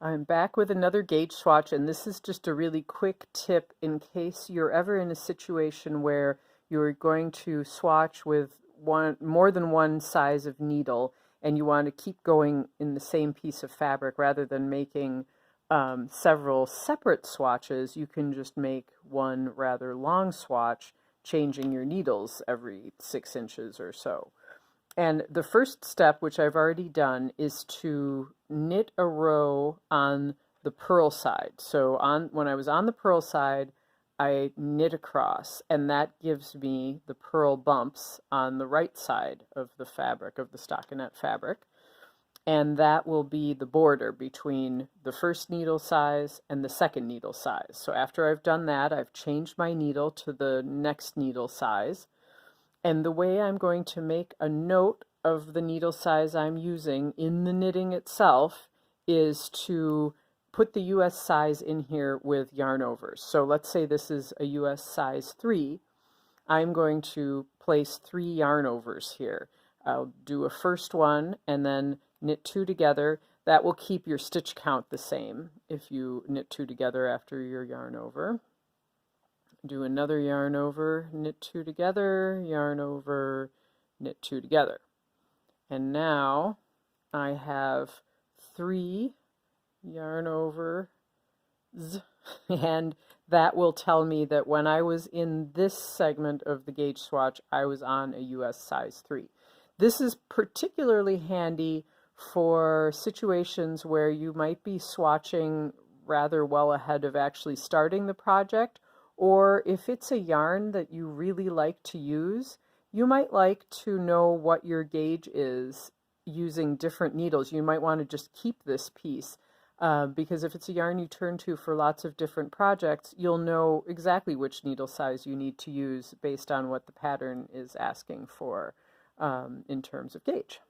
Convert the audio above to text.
I'm back with another gauge swatch, and this is just a really quick tip in case you're ever in a situation where you're going to swatch with more than one size of needle, and you want to keep going in the same piece of fabric rather than making several separate swatches. You can just make one rather long swatch, changing your needles every 6 inches or so. And the first step, which I've already done, is to knit a row on the purl side. So when I was on the purl side, I knit across, and that gives me the purl bumps on the right side of the fabric, of the stockinette fabric. And that will be the border between the first needle size and the second needle size. So after I've done that, I've changed my needle to the next needle size. And the way I'm going to make a note of the needle size I'm using in the knitting itself is to put the US size in here with yarn overs. So let's say this is a US size 3. I'm going to place 3 yarn overs here. I'll do a first one and then knit 2 together. That will keep your stitch count the same if you knit 2 together after your yarn over. Do another yarn over, knit 2 together, yarn over, knit 2 together. And now I have 3 yarn overs, and that will tell me that when I was in this segment of the gauge swatch, I was on a US size 3. This is particularly handy for situations where you might be swatching rather well ahead of actually starting the project, or if it's a yarn that you really like to use, you might like to know what your gauge is using different needles. You might want to just keep this piece because if it's a yarn you turn to for lots of different projects, you'll know exactly which needle size you need to use based on what the pattern is asking for in terms of gauge.